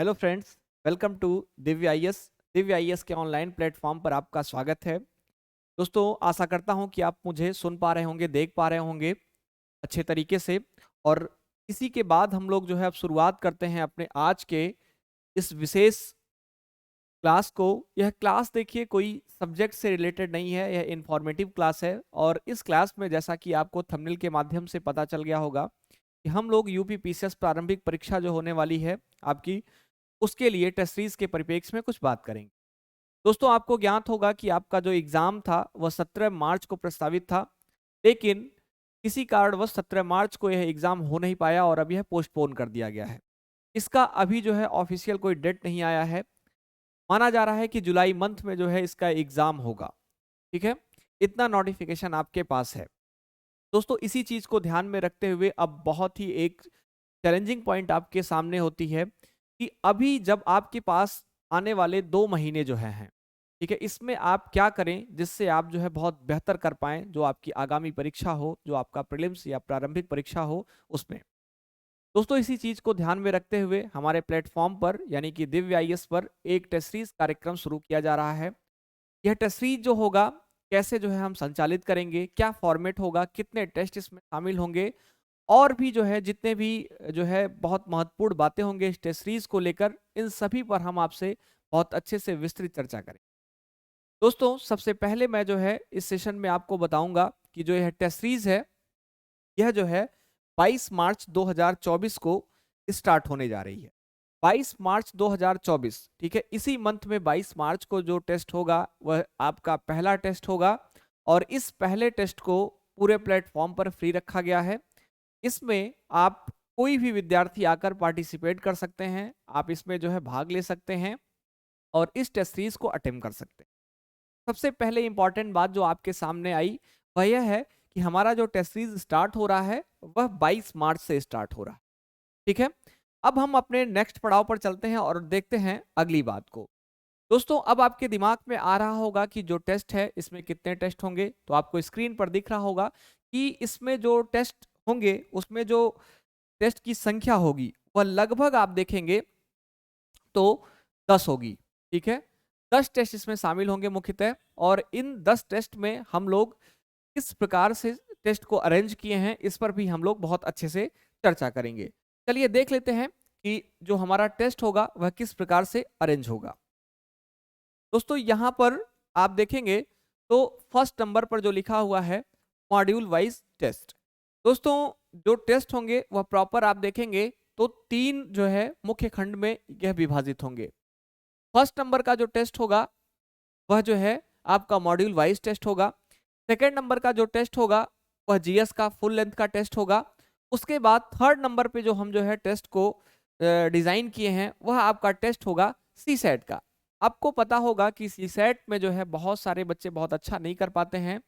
Hello friends, welcome to Divya IAS के online platform पर आपका स्वागत है। दोस्तों, आशा करता हूं कि आप मुझे सुन पा रहे होंगे, देख पा रहे होंगे अच्छे तरीके से। और इसी के बाद हम लोग जो है अब शुरुआत करते हैं अपने आज के इस विशेष क्लास को। यह क्लास देखिए कोई सब्जेक्ट से रिलेटेड नहीं है, यह इंफॉर्मेटिव क्लास है। और इस क्लास में जैसा कि आपको थंबनेल के माध्यम से पता चल गया होगा कि हम लोग यूपी पीसीएस प्रारंभिक परीक्षा जो होने वाली है आपकी, उसके लिए टेस्ट सीरीज के परिप्रेक्ष्य में कुछ बात करेंगे। दोस्तों, आपको ज्ञात होगा कि आपका जो एग्जाम था वह 17 मार्च को प्रस्तावित था, लेकिन किसी कारणवश 17 मार्च को यह एग्जाम हो नहीं पाया और अब यह पोस्टपोन कर दिया गया है। इसका अभी जो है ऑफिशियल कोई डेट नहीं आया है। माना जा रहा है कि जुलाई मंथ में जो है इसका एग्जाम होगा। ठीक है, इतना नोटिफिकेशन आपके पास है। दोस्तों, इसी चीज को ध्यान में रखते हुए अब बहुत ही एक चैलेंजिंग पॉइंट आपके सामने होती है कि अभी जब आपके पास आने वाले 2 महीने जो हैं, ठीक है, इसमें आप क्या करें जिससे आप जो है बहुत बेहतर कर पाएं जो आपकी आगामी परीक्षा हो, जो आपका प्रीलिम्स या प्रारंभिक परीक्षा हो उसमें। दोस्तों, इसी चीज को ध्यान में रखते हुए हमारे प्लेटफॉर्म पर यानी कि दिव्य आईएएस पर एक टेस्ट सीरीज कार्यक्रम शुरू किया जा रहा है। यह टेस्ट सीरीज जो होगा, कैसे जो है हम संचालित करेंगे, क्या फॉर्मेट होगा, कितने टेस्ट इसमें शामिल होंगे, और भी जो है जितने भी जो है बहुत महत्वपूर्ण बातें होंगे इस टेस्ट सीरीज को लेकर, इन सभी पर हम आपसे बहुत अच्छे से विस्तृत चर्चा करें। दोस्तों, सबसे पहले मैं जो है इस सेशन में आपको बताऊंगा कि जो यह टेस्ट सीरीज है, यह जो है 22 मार्च 2024 को स्टार्ट होने जा रही है। 22 मार्च 2024, ठीक है, इसी मंथ में 22 मार्च को जो टेस्ट होगा वह आपका पहला टेस्ट होगा। और इस पहले टेस्ट को पूरे प्लेटफॉर्म पर फ्री रखा गया है। इसमें आप कोई भी विद्यार्थी आकर पार्टिसिपेट कर सकते हैं, आप इसमें जो है भाग ले सकते हैं और इस टेस्ट सीरीज को अटेम्प्ट कर सकते हैं। सबसे पहले इंपॉर्टेंट बात जो आपके सामने आई वह यह है कि हमारा जो टेस्ट सीरीज स्टार्ट हो रहा है वह 22 मार्च से स्टार्ट हो रहा है। ठीक है, अब हम अपने नेक्स्ट पड़ाव पर चलते हैं और देखते हैं अगली बात को। दोस्तों, अब आपके दिमाग में आ रहा होगा कि जो टेस्ट है इसमें कितने टेस्ट होंगे। तो आपको स्क्रीन पर दिख रहा होगा कि इसमें जो टेस्ट होंगे उसमें जो टेस्ट की संख्या होगी वह लगभग आप देखेंगे तो 10 होगी। ठीक है, 10 टेस्ट इसमें शामिल होंगे मुख्यतः। और इन 10 टेस्ट में हम लोग किस प्रकार से टेस्ट को अरेंज किए हैं इस पर भी हम लोग बहुत अच्छे से चर्चा करेंगे। चलिए देख लेते हैं कि जो हमारा टेस्ट होगा वह किस प्रकार से अरेंज होगा। दोस्तों, यहाँ पर आप देखेंगे तो फर्स्ट नंबर पर जो लिखा हुआ है मॉड्यूल वाइज टेस्ट। दोस्तों, जो टेस्ट होंगे वह प्रॉपर आप देखेंगे तो 3 जो है मुख्य खंड में यह विभाजित होंगे। फर्स्ट नंबर का जो टेस्ट होगा वह जो है आपका मॉड्यूल वाइज टेस्ट होगा। सेकेंड नंबर का जो टेस्ट होगा वह जीएस का फुल लेंथ का टेस्ट होगा। उसके बाद थर्ड नंबर पे जो हम जो है टेस्ट को डिजाइन किए हैं वह आपका टेस्ट होगा सी सेट का। आपको पता होगा कि सी सेट में जो है बहुत सारे बच्चे बहुत अच्छा नहीं कर पाते हैं।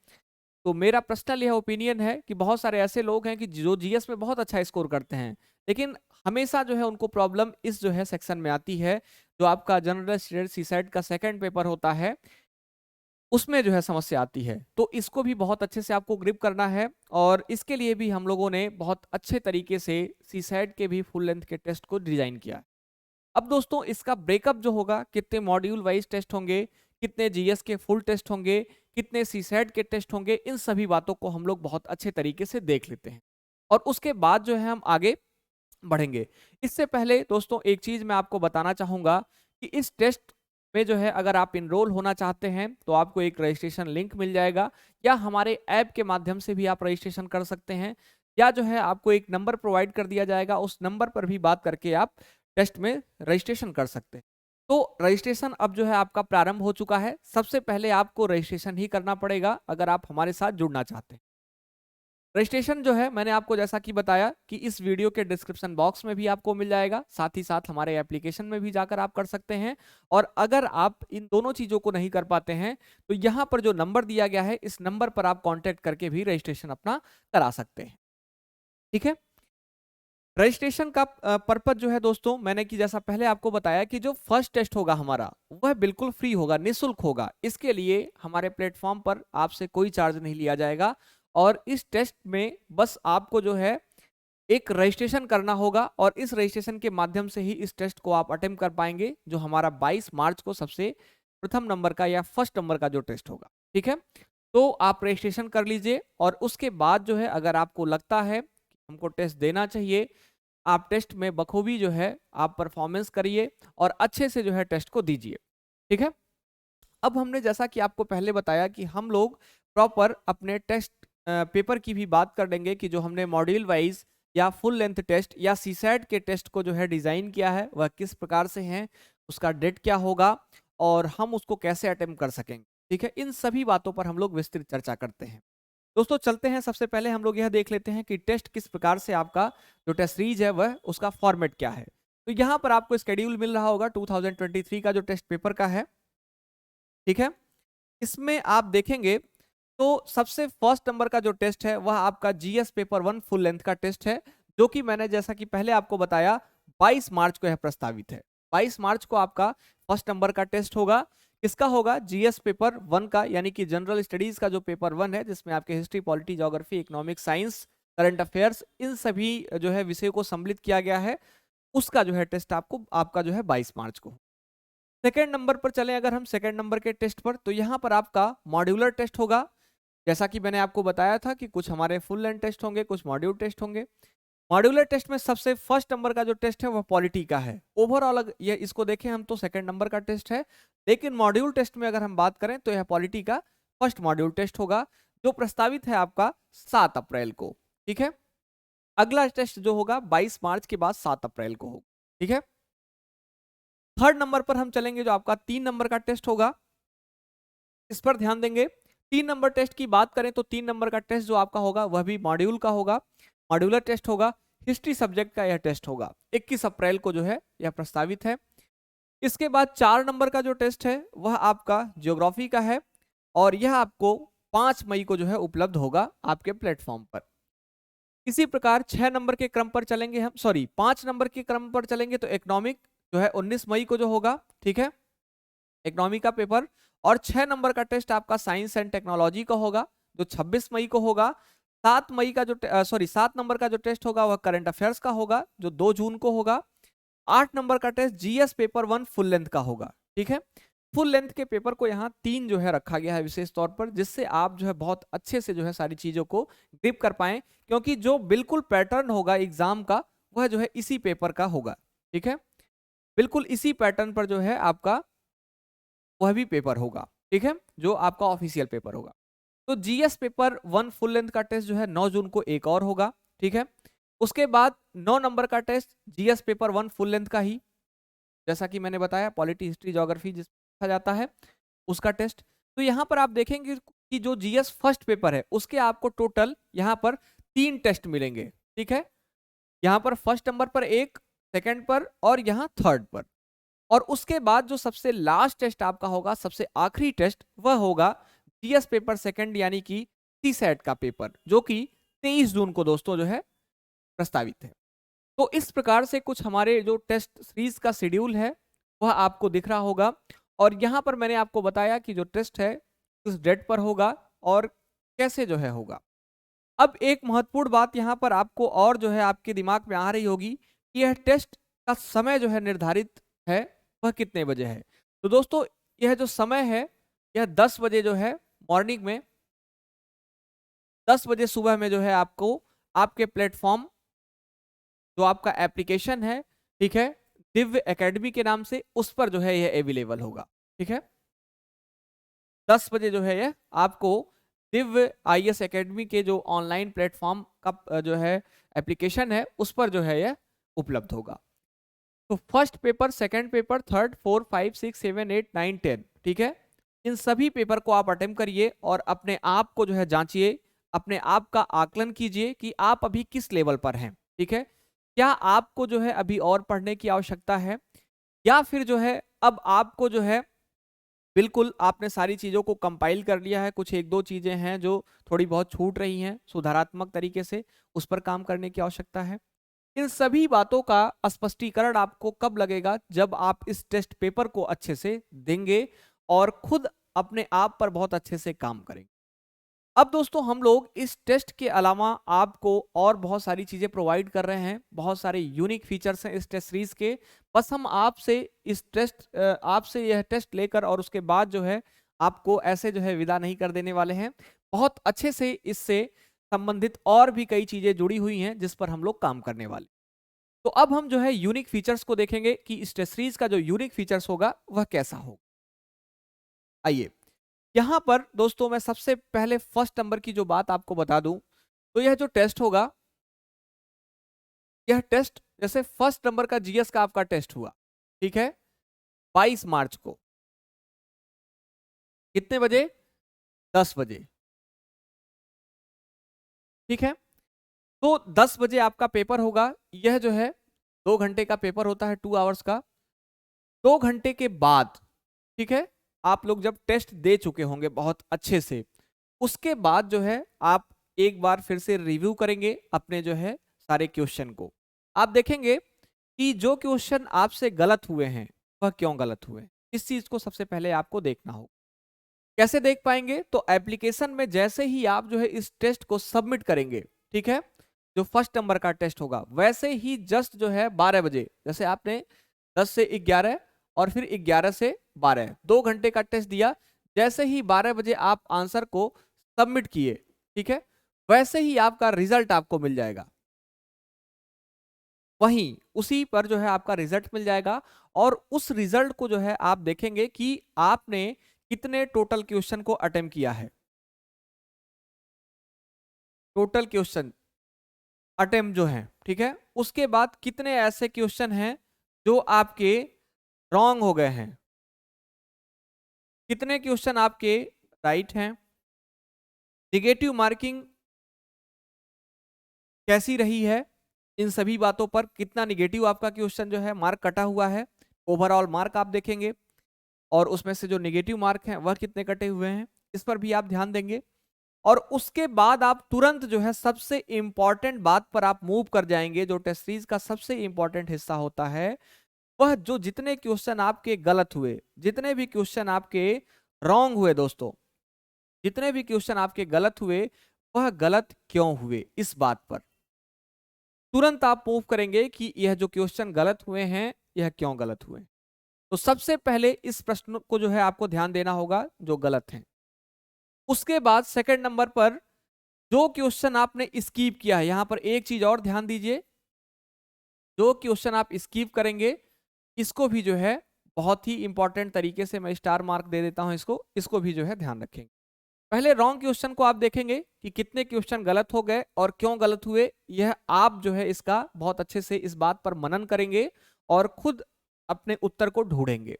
तो मेरा पर्सनल यह ओपिनियन है कि बहुत सारे ऐसे लोग हैं कि जो जीएस में बहुत अच्छा स्कोर करते हैं, लेकिन हमेशा जो है उनको प्रॉब्लम इस जो है सेक्शन में आती है, जो आपका जनरल स्टूडेंट सी सेट का सेकंड पेपर होता है उसमें जो है समस्या आती है। तो इसको भी बहुत अच्छे से आपको ग्रिप करना है और इसके लिए भी हम लोगों ने बहुत अच्छे तरीके से सी सेट के भी फुल लेंथ के टेस्ट को डिजाइन किया है। अब दोस्तों, इसका ब्रेकअप जो होगा, कितने मॉड्यूल वाइज टेस्ट होंगे, कितने जीएस के फुल टेस्ट होंगे, कितने सी सेट के टेस्ट होंगे, इन सभी बातों को हम लोग बहुत अच्छे तरीके से देख लेते हैं और उसके बाद जो है हम आगे बढ़ेंगे। इससे पहले दोस्तों एक चीज मैं आपको बताना चाहूंगा कि इस टेस्ट में जो है अगर आप इनरोल होना चाहते हैं तो आपको एक रजिस्ट्रेशन लिंक मिल जाएगा, या हमारे ऐप के माध्यम से भी आप रजिस्ट्रेशन कर सकते हैं, या जो है आपको एक नंबर प्रोवाइड कर दिया जाएगा, उस नंबर पर भी बात करके आप टेस्ट में रजिस्ट्रेशन कर सकते हैं। तो रजिस्ट्रेशन अब जो है आपका प्रारंभ हो चुका है। सबसे पहले आपको रजिस्ट्रेशन ही करना पड़ेगा अगर आप हमारे साथ जुड़ना चाहते हैं। रजिस्ट्रेशन जो है मैंने आपको जैसा कि बताया कि इस वीडियो के डिस्क्रिप्शन बॉक्स में भी आपको मिल जाएगा, साथ ही साथ हमारे एप्लीकेशन में भी जाकर आप कर सकते हैं। और अगर आप इन दोनों चीजों को नहीं कर पाते हैं तो यहाँ पर जो नंबर दिया गया है इस नंबर पर आप कांटेक्ट करके भी रजिस्ट्रेशन अपना करा सकते हैं। ठीक है, रजिस्ट्रेशन का पर्पज जो है दोस्तों, मैंने कि जैसा पहले आपको बताया कि जो फर्स्ट टेस्ट होगा हमारा वह बिल्कुल फ्री होगा, निःशुल्क होगा। इसके लिए हमारे प्लेटफॉर्म पर आपसे कोई चार्ज नहीं लिया जाएगा और इस टेस्ट में बस आपको जो है एक रजिस्ट्रेशन करना होगा और इस रजिस्ट्रेशन के माध्यम से ही इस टेस्ट को आप अटेम्प्ट कर पाएंगे, जो हमारा 22 मार्च को सबसे प्रथम नंबर का या फर्स्ट नंबर का जो टेस्ट होगा। ठीक है, तो आप रजिस्ट्रेशन कर लीजिए और उसके बाद जो है अगर आपको लगता है कि हमको टेस्ट देना चाहिए, आप टेस्ट में बखूबी जो है आप परफॉर्मेंस करिए और अच्छे से जो है टेस्ट को दीजिए। ठीक है, अब हमने जैसा कि आपको पहले बताया कि हम लोग प्रॉपर अपने टेस्ट पेपर की भी बात कर लेंगे कि जो हमने मॉड्यूल वाइज या फुल लेंथ टेस्ट या सीसैट के टेस्ट को जो है डिजाइन किया है वह किस प्रकार से है, उसका डेट क्या होगा और हम उसको कैसे अटेम्प्ट कर सकेंगे। ठीक है, इन सभी बातों पर हम लोग विस्तृत चर्चा करते हैं। दोस्तों चलते हैं, सबसे पहले हम लोग यह देख लेते हैं कि टेस्ट किस प्रकार से आपका जो टेस्ट सीरीज है वह उसका फॉर्मेट क्या है। तो यहाँ पर आपको स्केड्यूल मिल रहा होगा 2023 का जो टेस्ट पेपर का है। ठीक है, इसमें आप देखेंगे तो सबसे फर्स्ट नंबर का जो टेस्ट है वह आपका जीएस पेपर 1 फुल लेंथ का टेस्ट है, जो कि मैंने जैसा कि पहले आपको बताया 22 मार्च को यह प्रस्तावित है। 22 मार्च को आपका फर्स्ट नंबर का टेस्ट होगा। किसका होगा? जीएस पेपर 1 का, यानी कि जनरल स्टडीज का जो पेपर 1 है, जिसमें आपके history, polity, geography, economic, science, current affairs, इन सभी जो है विषयों को सम्मिलित किया गया है, उसका जो है टेस्ट आपका जो है 22 मार्च को। सेकेंड नंबर पर चलें अगर हम सेकेंड नंबर के टेस्ट पर, तो यहाँ पर आपका मॉड्यूलर टेस्ट होगा। जैसा कि मैंने आपको बताया था कि कुछ हमारे फुल लेंथ टेस्ट होंगे, कुछ मॉड्यूल टेस्ट होंगे। मॉड्यूलर टेस्ट में सबसे फर्स्ट नंबर का जो टेस्ट है वह पॉलिटी का है। ओवरऑल ये इसको देखें हम तो सेकंड नंबर का टेस्ट है, लेकिन मॉड्यूल टेस्ट में अगर हम बात करें तो यह पॉलिटी का फर्स्ट मॉड्यूल टेस्ट होगा, जो प्रस्तावित है आपका 7 अप्रैल को। ठीक है, अगला टेस्ट जो होगा 22 मार्च के बाद 7 अप्रैल को होगा। ठीक है, थर्ड नंबर पर हम चलेंगे, जो आपका 3 नंबर का टेस्ट होगा, इस पर ध्यान देंगे। 3 नंबर टेस्ट की बात करें तो 3 नंबर का टेस्ट जो आपका होगा वह भी मॉड्यूल का होगा, मॉड्यूलर टेस्ट होगा। हिस्ट्री सब्जेक्ट का यह टेस्ट होगा, 21 अप्रैल को जो है यह प्रस्तावित है। इसके बाद 4 नंबर का जो टेस्ट है वह आपका ज्योग्राफी का है और यह आपको 5 मई को जो है उपलब्ध होगा आपके प्लेटफॉर्म पर। इसी प्रकार 6 नंबर के क्रम पर चलेंगे हम, 5 नंबर के क्रम पर चलेंगे तो इकोनॉमिक जो है 19 मई को जो होगा। ठीक है, इकोनॉमी का पेपर। और 6 नंबर का टेस्ट आपका साइंस एंड टेक्नोलॉजी का होगा, जो 26 मई को होगा। 7 नंबर का जो टेस्ट होगा वह करंट अफेयर्स का होगा, जो 2 जून को होगा। 8 नंबर का test GS paper 1 full length का होगा। ठीक है, फुल लेंथ के पेपर को यहाँ 3 जो है रखा गया है विशेष तौर पर, जिससे आप जो है बहुत अच्छे से जो है सारी चीजों को ग्रिप कर पाए, क्योंकि जो बिल्कुल पैटर्न होगा एग्जाम का वह जो है इसी पेपर का होगा। ठीक है, बिल्कुल इसी पैटर्न पर जो है आपका वह भी पेपर होगा। ठीक है, जो आपका ऑफिशियल पेपर होगा। तो जीएस पेपर 1 फुल लेंथ का टेस्ट जो है 9 जून को एक और होगा। ठीक है, उसके बाद 9 नंबर का test GS paper 1 full length का ही, जैसा कि मैंने बताया पॉलिटी, हिस्ट्री, ज्योग्राफी जिस पूछा जाता है उसका टेस्ट। तो यहाँ पर आप देखेंगे कि जो जीएस फर्स्ट पेपर है उसके आपको टोटल यहाँ पर 3 टेस्ट मिलेंगे। ठीक है, यहाँ पर फर्स्ट नंबर पर एक, सेकंड पर और यहाँ थर्ड पर। और उसके बाद जो सबसे लास्ट टेस्ट आपका होगा, सबसे आखिरी टेस्ट, वह होगा जीएस पेपर सेकंड, यानी कि सीसैट का पेपर, जो कि 23 जून को दोस्तों जो है प्रस्तावित है। तो इस प्रकार से कुछ हमारे जो टेस्ट सीरीज का शेड्यूल है वह आपको दिख रहा होगा। और यहाँ पर मैंने आपको बताया कि जो टेस्ट है किस डेट पर होगा और कैसे जो है होगा। अब एक महत्वपूर्ण बात यहाँ पर आपको और जो है आपके दिमाग में आ रही होगी कि यह टेस्ट का समय जो है निर्धारित है वह कितने बजे है। तो दोस्तों यह जो समय है यह 10 बजे जो है मॉर्निंग में, 10 बजे सुबह में जो है आपको आपके प्लेटफॉर्म, जो आपका एप्लीकेशन है, ठीक है, दिव्य एकेडमी के नाम से, उस पर जो है यह अवेलेबल होगा। ठीक है, 10 बजे जो है यह आपको दिव्य आईएएस एकेडमी के जो ऑनलाइन प्लेटफॉर्म का जो है एप्लीकेशन है उस पर जो है यह उपलब्ध होगा। तो first paper, second paper, third, 4, 5, 6, 7, 8, 9, 10, ठीक है, इन सभी पेपर को आप अटेम्प्ट करिए और अपने आप को जो है जांचिए, अपने आप का आकलन कीजिए कि आप अभी किस लेवल पर हैं। ठीक है, क्या आपको जो है अभी और पढ़ने की आवश्यकता है, या फिर जो है अब आपको जो है बिल्कुल आपने सारी चीज़ों को कंपाइल कर लिया है, कुछ एक दो चीज़ें हैं जो थोड़ी बहुत छूट रही हैं, सुधारात्मक तरीके से उस पर काम करने की आवश्यकता है। इन सभी बातों का स्पष्टीकरण आपको कब लगेगा? जब आप इस टेस्ट पेपर को अच्छे से देंगे और खुद अपने आप पर बहुत अच्छे से काम करेंगे। अब दोस्तों हम लोग इस टेस्ट के अलावा आपको और बहुत सारी चीज़ें प्रोवाइड कर रहे हैं, बहुत सारे यूनिक फीचर्स हैं इस टेस्ट सीरीज के। बस हम आपसे आपसे यह टेस्ट लेकर और उसके बाद जो है आपको ऐसे जो है विदा नहीं कर देने वाले हैं। बहुत अच्छे से इससे संबंधित और भी कई चीज़ें जुड़ी हुई हैं जिस पर हम लोग काम करने वाले। तो अब हम जो है यूनिक फीचर्स को देखेंगे कि इस टेस्ट सीरीज का जो यूनिक फीचर्स होगा वह कैसा होगा। आइए, यहां पर दोस्तों मैं सबसे पहले फर्स्ट नंबर की जो बात आपको बता दूं, तो यह जो टेस्ट होगा, यह टेस्ट जैसे फर्स्ट नंबर का जीएस का आपका टेस्ट हुआ, ठीक है, 22 मार्च को। कितने बजे? 10 बजे। ठीक है, तो 10 बजे आपका पेपर होगा। यह जो है 2 घंटे का पेपर होता है, 2 आवर्स का। 2 घंटे के बाद, ठीक है, आप लोग जब टेस्ट दे चुके होंगे बहुत अच्छे से, उसके बाद जो है आप एक बार फिर से रिव्यू करेंगे अपने जो है सारे क्वेश्चन को। आप देखेंगे कि जो क्वेश्चन आपसे गलत हुए हैं वह क्यों गलत हुए, इस चीज को सबसे पहले आपको देखना होगा। कैसे देख पाएंगे? तो एप्लीकेशन में जैसे ही आप जो है इस टेस्ट को सबमिट करेंगे, ठीक है, जो फर्स्ट नंबर का टेस्ट होगा, वैसे ही जस्ट जो है 12 बजे, जैसे आपने 10 से 11 और फिर 11 से 12, 2 घंटे का टेस्ट दिया, जैसे ही 12 बजे आप आंसर को सबमिट किए, ठीक है, वैसे ही आपका रिजल्ट आपको मिल जाएगा। वहीं उसी पर जो है आपका रिजल्ट मिल जाएगा और उस रिजल्ट को जो है आप देखेंगे कि आपने कितने टोटल क्वेश्चन को अटेम्प्ट किया है। टोटल क्वेश्चन अटेम्प्ट जो है, ठीक है, उसके बाद कितने ऐसे क्वेश्चन हैं जो आपके रॉन्ग हो गए हैं, कितने क्वेश्चन आपके राइट हैं, निगेटिव मार्किंग कैसी रही है, इन सभी बातों पर कितना निगेटिव आपका क्वेश्चन जो है मार्क कटा हुआ है, ओवरऑल मार्क आप देखेंगे और उसमें से जो निगेटिव मार्क हैं वह कितने कटे हुए हैं, इस पर भी आप ध्यान देंगे। और उसके बाद आप तुरंत जो है सबसे इंपॉर्टेंट बात पर आप मूव कर जाएंगे, जो टेस्ट सीरीज का सबसे इंपॉर्टेंट हिस्सा होता है, वह जो जितने क्वेश्चन आपके गलत हुए, जितने भी क्वेश्चन आपके रॉन्ग हुए दोस्तों, जितने भी क्वेश्चन आपके गलत हुए, वह गलत क्यों हुए, इस बात पर तुरंत आप मूव करेंगे कि यह जो क्वेश्चन गलत हुए हैं यह क्यों गलत हुए। तो सबसे पहले इस प्रश्न को जो है आपको ध्यान देना होगा जो गलत हैं। उसके बाद सेकंड नंबर पर जो क्वेश्चन आपने स्कीप किया है, यहां पर एक चीज और ध्यान दीजिए, जो क्वेश्चन आप स्कीप करेंगे इसको भी जो है बहुत ही इंपॉर्टेंट तरीके से मैं स्टार मार्क दे देता हूं, इसको भी जो है ध्यान रखेंगे। पहले रॉन्ग क्वेश्चन को आप देखेंगे कि कितने क्वेश्चन गलत हो गए और क्यों गलत हुए, यह आप जो है इसका बहुत अच्छे से इस बात पर मनन करेंगे और खुद अपने उत्तर को ढूंढेंगे।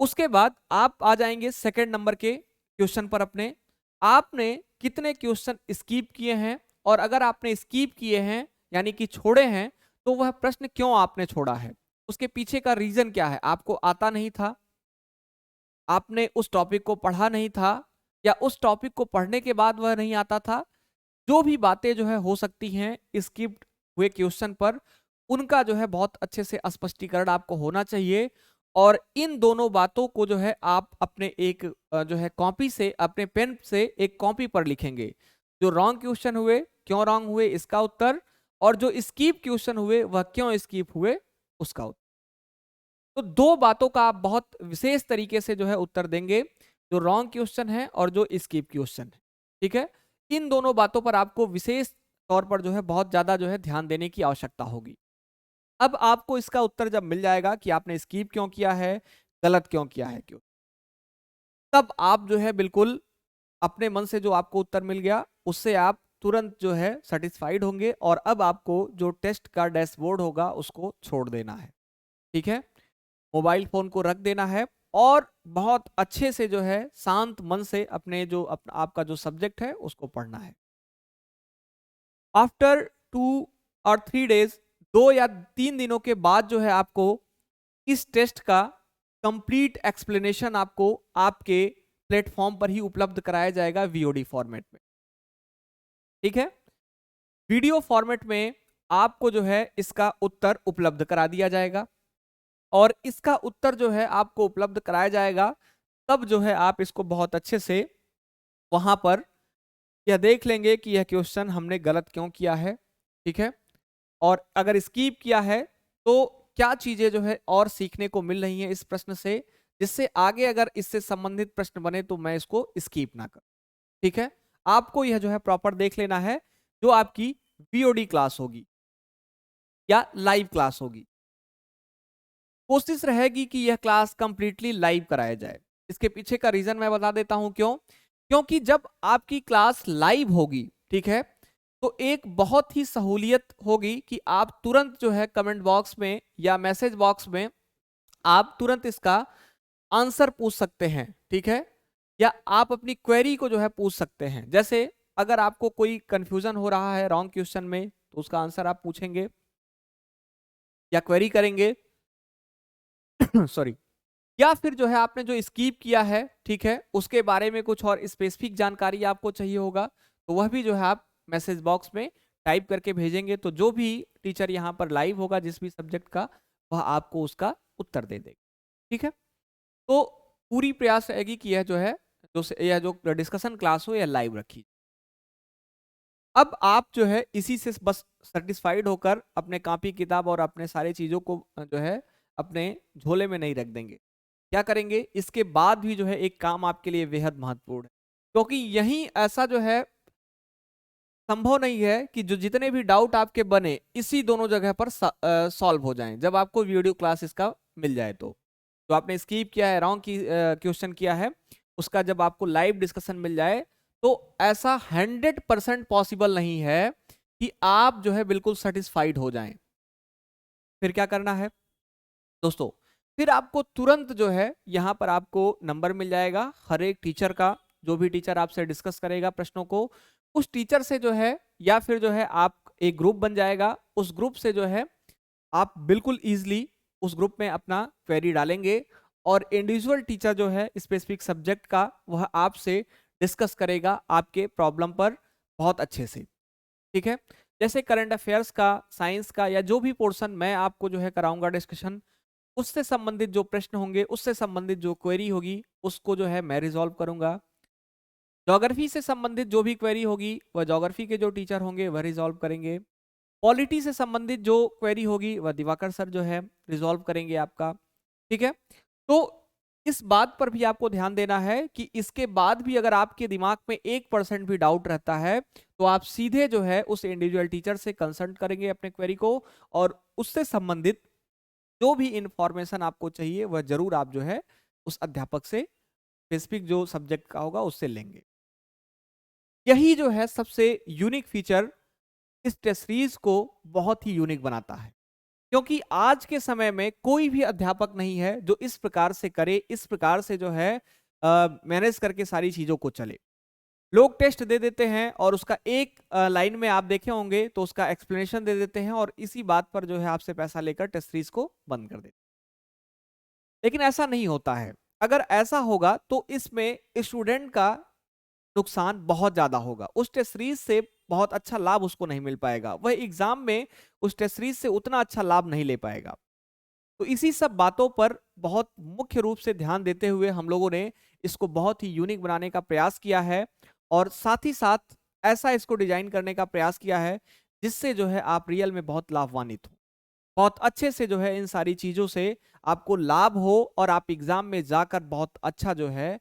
उसके बाद आप आ जाएंगे सेकंड नंबर के क्वेश्चन पर अपने, आपने कितने क्वेश्चन स्कीप किए हैं और अगर आपने स्कीप किए हैं यानी कि छोड़े हैं, तो वह प्रश्न क्यों आपने छोड़ा है, उसके पीछे का रीजन क्या है, आपको आता नहीं था, आपने उस टॉपिक को पढ़ा नहीं था, या उस टॉपिक को पढ़ने के बाद वह नहीं आता था। जो भी बातें जो है हो सकती हैं स्किप्ड हुए क्वेश्चन पर, उनका जो है बहुत अच्छे से स्पष्टीकरण आपको होना चाहिए। और इन दोनों बातों को जो है आप अपने एक जो है कॉपी से, अपने पेन से एक कॉपी पर लिखेंगे, जो रॉन्ग क्वेश्चन हुए क्यों रॉन्ग हुए इसका उत्तर, और जो स्किप क्वेश्चन हुए वह क्यों स्किप हुए उसका उत्तर। तो दो बातों का आप बहुत विशेष तरीके से जो है उत्तर देंगे, जो रॉन्ग क्वेश्चन है और जो स्किप क्वेश्चन है, ठीक है, इन दोनों बातों पर आपको विशेष तौर पर जो है बहुत ज्यादा जो है ध्यान देने की आवश्यकता होगी। अब आपको इसका उत्तर जब मिल जाएगा कि आपने स्किप क्यों किया है, गलत क्यों किया है, क्यों, तब आप जो है बिल्कुल अपने मन से जो आपको उत्तर मिल गया उससे आप तुरंत जो है सेटिस्फाइड होंगे और अब आपको जो टेस्ट का डैशबोर्ड होगा उसको छोड़ देना है, ठीक है, मोबाइल फोन को रख देना है और बहुत अच्छे से जो है शांत मन से अपने जो आपका जो सब्जेक्ट है उसको पढ़ना है। आफ्टर 2 और 3 डेज, 2 या 3 दिनों के बाद जो है आपको इस टेस्ट का कंप्लीट एक्सप्लेनेशन आपको आपके प्लेटफॉर्म पर ही उपलब्ध कराया जाएगा वीओडी फॉर्मेट में, ठीक है, वीडियो फॉर्मेट में आपको जो है इसका उत्तर उपलब्ध करा दिया जाएगा और इसका उत्तर जो है आपको उपलब्ध कराया जाएगा, तब जो है आप इसको बहुत अच्छे से वहां पर यह देख लेंगे कि यह क्वेश्चन हमने गलत क्यों किया है, ठीक है, और अगर स्किप किया है तो क्या चीजें जो है और सीखने को मिल रही हैं इस प्रश्न से, जिससे आगे अगर इससे संबंधित प्रश्न बने तो मैं इसको स्किप ना करूं, ठीक है। आपको यह जो है प्रॉपर देख लेना है, जो आपकी वीओडी क्लास होगी या लाइव क्लास होगी, कोशिश रहेगी कि यह क्लास कंप्लीटली लाइव कराया जाए। इसके पीछे का रीजन मैं बता देता हूं क्यों। क्योंकि जब आपकी क्लास लाइव होगी, ठीक है, तो एक बहुत ही सहूलियत होगी कि आप तुरंत जो है कमेंट बॉक्स में या मैसेज बॉक्स में आप तुरंत इसका आंसर पूछ सकते हैं, ठीक है, या आप अपनी क्वेरी को जो है पूछ सकते हैं। जैसे अगर आपको कोई कंफ्यूजन हो रहा है रॉन्ग क्वेश्चन में, तो उसका आंसर आप पूछेंगे या क्वेरी करेंगे सॉरी, या फिर जो है आपने जो स्किप किया है, ठीक है, उसके बारे में कुछ और स्पेसिफिक जानकारी आपको चाहिए होगा, तो वह भी जो है आप मैसेज बॉक्स में टाइप करके भेजेंगे, तो जो भी टीचर यहाँ पर लाइव होगा जिस भी सब्जेक्ट का, वह आपको उसका उत्तर दे देगा, ठीक है। तो पूरी प्रयास रहेगी कि यह जो डिस्कशन क्लास हो यह लाइव रखी। अब आप जो है इसी से बस सेटिस्फाइड होकर अपने कॉपी किताब और अपने सारी चीजों को जो है अपने झोले में नहीं रख देंगे। क्या करेंगे, इसके बाद भी जो है एक काम आपके लिए बेहद महत्वपूर्ण है, क्योंकि यही ऐसा जो है संभव नहीं है कि जो जितने भी डाउट आपके बने इसी दोनों जगह पर सॉल्व हो जाएं जब आपको वीडियो क्लास इसका मिल जाए। तो आपने स्किप किया है, रॉन्ग की क्वेश्चन किया है, उसका जब आपको लाइव डिस्कशन मिल जाए, तो ऐसा 100% पॉसिबल नहीं है कि आप जो है बिल्कुल सेटिस्फाइड हो जाएं। फिर क्या करना है दोस्तों, फिर आपको तुरंत जो है यहाँ पर आपको नंबर मिल जाएगा हर एक टीचर का, जो भी टीचर आपसे डिस्कस करेगा प्रश्नों को, उस टीचर से जो है, या फिर जो है आप एक ग्रुप बन जाएगा, उस ग्रुप से जो है आप बिल्कुल इजीली उस ग्रुप में अपना क्वेरी डालेंगे, और इंडिविजुअल टीचर जो है स्पेसिफिक सब्जेक्ट का वह आपसे डिस्कस करेगा आपके प्रॉब्लम पर बहुत अच्छे से, ठीक है। जैसे करंट अफेयर्स का, साइंस का, या जो भी पोर्शन मैं आपको जो है कराऊंगा डिस्कशन, उससे संबंधित जो प्रश्न होंगे, उससे संबंधित जो क्वेरी होगी, उसको जो है मैं रिजॉल्व करूंगा। ज्योग्राफी से संबंधित जो भी क्वेरी होगी वह ज्योग्राफी के जो टीचर होंगे वह रिजॉल्व करेंगे। पॉलिटी से संबंधित जो क्वेरी होगी वह दिवाकर सर जो है रिजॉल्व करेंगे आपका, ठीक है। तो इस बात पर भी आपको ध्यान देना है कि इसके बाद भी अगर आपके दिमाग में 1% भी डाउट रहता है, तो आप सीधे जो है उस इंडिविजुअल टीचर से कंसल्ट करेंगे अपने क्वेरी को, और उससे संबंधित जो भी इंफॉर्मेशन आपको चाहिए वह जरूर आप जो है उस अध्यापक से, स्पेसिफिक जो सब्जेक्ट का होगा उससे लेंगे। यही जो है सबसे यूनिक फीचर इस टेस्ट सीरीज को बहुत ही यूनिक बनाता है, क्योंकि आज के समय में कोई भी अध्यापक नहीं है जो इस प्रकार से करे, इस प्रकार से जो है मैनेज करके सारी चीजों को चले। लोग टेस्ट दे देते हैं और उसका एक लाइन में आप देखे होंगे तो उसका एक्सप्लेनेशन दे देते हैं, और इसी बात पर जो है आपसे पैसा लेकर टेस्ट सीरीज को बंद कर देते हैं। लेकिन ऐसा नहीं होता है। अगर ऐसा होगा तो इसमें स्टूडेंट का नुकसान बहुत ज्यादा होगा, उस टेस्ट सीरीज से बहुत अच्छा लाभ उसको नहीं मिल पाएगा, वह एग्जाम में उस टेस्ट सीरीज से उतना अच्छा लाभ नहीं ले पाएगा। तो इसी सब बातों पर बहुत मुख्य रूप से ध्यान देते हुए हम लोगों ने इसको बहुत ही यूनिक बनाने का प्रयास किया है, और साथ ही साथ ऐसा इसको डिजाइन करने का प्रयास किया है जिससे जो है आप रियल में बहुत लाभान्वित हो, बहुत अच्छे से जो है इन सारी चीजों से आपको लाभ हो, और आप एग्जाम में जाकर बहुत अच्छा जो है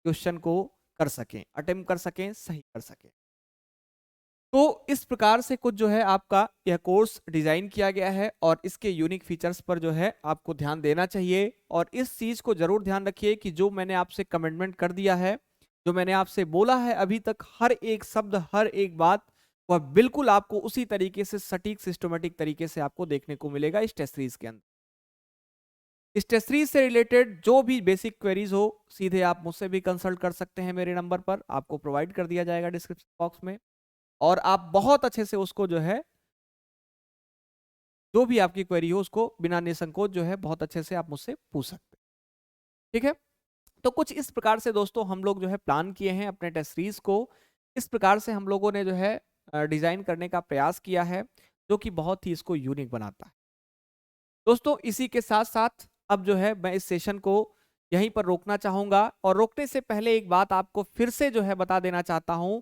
क्वेश्चन को कर सकें, अटेम्प्ट कर सकें, सही कर सकें। तो इस प्रकार से कुछ जो है आपका यह कोर्स डिजाइन किया गया है, और इसके यूनिक फीचर्स पर जो है आपको ध्यान देना चाहिए, और इस चीज को जरूर ध्यान रखिए कि जो मैंने आपसे कमिटमेंट कर दिया है, जो मैंने आपसे बोला है अभी तक, हर एक शब्द, हर एक बात, वह बिल्कुल आपको उसी तरीके से सटीक सिस्टमेटिक तरीके से आपको देखने को मिलेगा इस टेस्ट सीरीज के अंदर। इस टेस्ट सीरीज से रिलेटेड जो भी बेसिक क्वेरीज हो, सीधे आप मुझसे भी कंसल्ट कर सकते हैं, मेरे नंबर पर आपको प्रोवाइड कर दिया जाएगा डिस्क्रिप्शन बॉक्स में, और आप बहुत अच्छे से उसको जो है, जो भी आपकी क्वेरी हो उसको बिना निसंकोच जो है बहुत अच्छे से आप मुझसे पूछ सकते हैं, ठीक है। तो कुछ इस प्रकार से दोस्तों हम लोग जो है प्लान किए हैं अपने टेस्ट सीरीज को, इस प्रकार से हम लोगों ने जो है डिजाइन करने का प्रयास किया है, जो कि बहुत ही इसको यूनिक बनाता है। दोस्तों इसी के साथ साथ अब जो है मैं इस सेशन को यहीं पर रोकना चाहूंगा, और रोकने से पहले एक बात आपको फिर से जो है बता देना चाहता हूं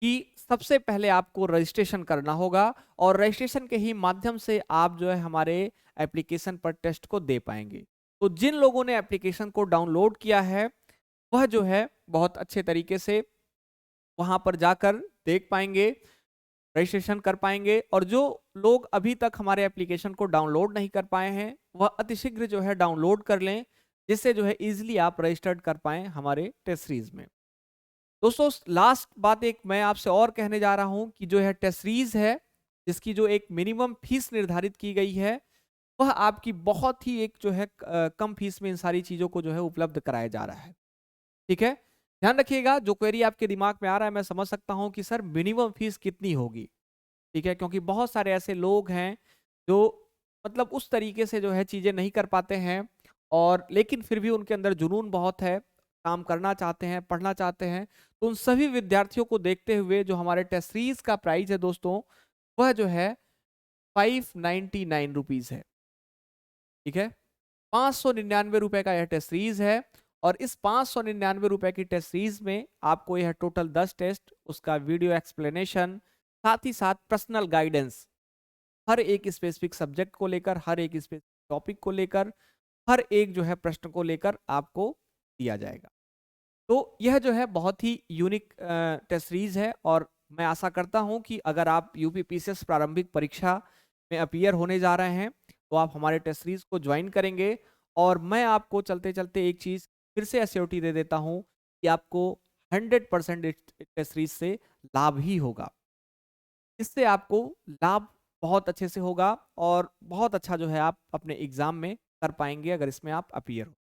कि सबसे पहले आपको रजिस्ट्रेशन करना होगा और रजिस्ट्रेशन के ही माध्यम से आप जो है हमारे एप्लीकेशन पर टेस्ट को दे पाएंगे। तो जिन लोगों ने एप्लीकेशन को डाउनलोड किया है वह जो है बहुत अच्छे तरीके से वहां पर जाकर देख पाएंगे, रजिस्ट्रेशन कर पाएंगे। और जो लोग अभी तक हमारे एप्लीकेशन को डाउनलोड नहीं कर पाए हैं वह अतिशीघ्र जो है डाउनलोड कर लें, जिससे जो है इजीली आप रजिस्टर्ड कर पाएं हमारे टेस्ट सीरीज में। दोस्तों लास्ट बात एक मैं आपसे और कहने जा रहा हूं कि जो है टेस्ट सीरीज है जिसकी जो एक मिनिमम फीस निर्धारित की गई है वह आपकी बहुत ही एक जो है कम फीस में इन सारी चीजों को जो है उपलब्ध कराया जा रहा है। ठीक है, ध्यान रखिएगा। जो क्वेरी आपके दिमाग में आ रहा है मैं समझ सकता हूं कि सर मिनिमम फीस कितनी होगी। ठीक है, क्योंकि बहुत सारे ऐसे लोग हैं जो मतलब उस तरीके से जो है चीजें नहीं कर पाते हैं और लेकिन फिर भी उनके अंदर जुनून बहुत है, काम करना चाहते हैं, पढ़ना चाहते हैं। तो उन सभी विद्यार्थियों को देखते हुए जो हमारे टेस्ट सीरीज का प्राइस है दोस्तों वह जो है 599 रुपीज है। ठीक है, 599 रुपए का यह टेस्ट सीरीज है और इस 599 रुपए की टेस्ट सीरीज में आपको यह टोटल 10 टेस्ट, उसका वीडियो एक्सप्लेनेशन, साथ ही साथ पर्सनल गाइडेंस हर एक स्पेसिफिक सब्जेक्ट को लेकर, हर एक स्पेसिफिक टॉपिक को लेकर, हर एक जो है प्रश्न को लेकर आपको दिया जाएगा। तो यह जो है बहुत ही यूनिक टेस्ट सीरीज है और मैं आशा करता हूं कि अगर आप यूपी पीसीएस प्रारंभिक परीक्षा में अपीयर होने जा रहे हैं तो आप हमारे टेस्ट सीरीज को ज्वाइन करेंगे। और मैं आपको चलते चलते एक चीज फिर से एश्योरिटी दे देता हूं कि आपको 100% टेस्ट सीरीज से लाभ ही होगा। इससे आपको लाभ बहुत अच्छे से होगा और बहुत अच्छा जो है आप अपने एग्जाम में कर पाएंगे अगर इसमें आप अपीयर हो।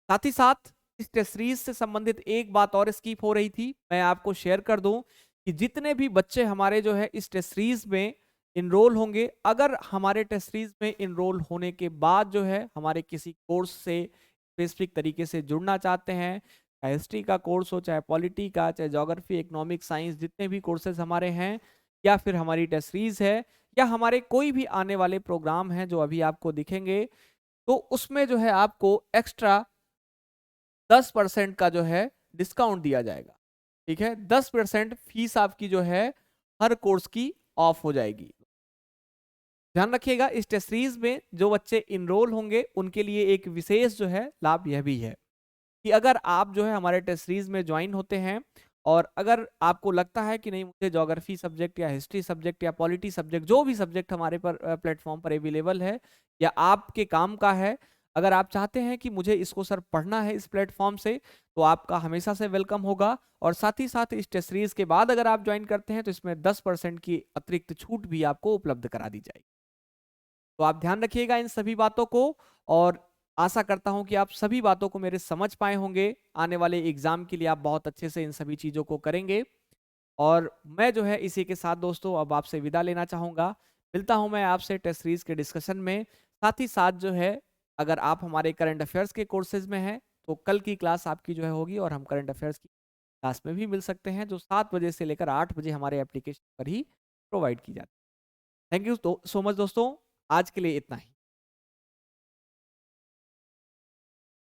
साथ ही साथ इस टेस्ट सीरीज से संबंधित एक बात और स्किप हो रही थी, मैं आपको शेयर कर दूं कि जितने भी बच्चे हमारे जो है इस टेस्ट सीरीज में इनरोल होंगे, अगर हमारे टेस्ट सीरीज में इनरोल होने के बाद जो है हमारे किसी कोर्स से स्पेसिफिक तरीके से जुड़ना चाहते हैं, चाहे हिस्ट्री का कोर्स हो, चाहे पॉलिटी का, चाहे ज्योग्राफी, इकोनॉमिक, साइंस, जितने भी कोर्सेज हमारे हैं, या फिर हमारी टेस्ट सीरीज है, या हमारे कोई भी आने वाले प्रोग्राम हैं जो अभी आपको दिखेंगे, तो उसमें जो है आपको एक्स्ट्रा 10% का जो है डिस्काउंट दिया जाएगा। ठीक है, 10% फीस आपकी जो है हर कोर्स की ऑफ हो जाएगी। ध्यान रखिएगा इस टेस्ट सीरीज में जो बच्चे इनरोल होंगे उनके लिए एक विशेष जो है लाभ यह भी है कि अगर आप जो है हमारे टेस्ट सीरीज में ज्वाइन होते हैं और अगर आपको लगता है कि नहीं मुझे ज्योग्राफी सब्जेक्ट या हिस्ट्री सब्जेक्ट या पॉलिटी सब्जेक्ट जो भी सब्जेक्ट हमारे पर प्लेटफॉर्म पर अवेलेबल है या आपके काम का है, अगर आप चाहते हैं कि मुझे इसको सर पढ़ना है इस प्लेटफॉर्म से, तो आपका हमेशा से वेलकम होगा। और साथ ही साथ इस टेस्ट सीरीज के बाद अगर आप ज्वाइन करते हैं तो इसमें 10% की अतिरिक्त छूट भी आपको उपलब्ध करा दी जाएगी। तो आप ध्यान रखिएगा इन सभी बातों को और आशा करता हूं कि आप सभी बातों को मेरे समझ पाए होंगे। आने वाले एग्जाम के लिए आप बहुत अच्छे से इन सभी चीजों को करेंगे। और मैं जो है इसी के साथ दोस्तों अब आपसे विदा लेना चाहूंगा। मिलता हूं मैं आपसे टेस्ट सीरीज के डिस्कशन में। साथ ही साथ जो है अगर आप हमारे करंट अफेयर्स के कोर्सेज में हैं तो कल की क्लास आपकी जो है होगी और हम करंट अफेयर्स की क्लास में भी मिल सकते हैं जो 7 बजे से लेकर 8 बजे हमारे एप्लीकेशन पर ही प्रोवाइड की जाती है। थैंक यू सो मच दोस्तों, आज के लिए इतना ही।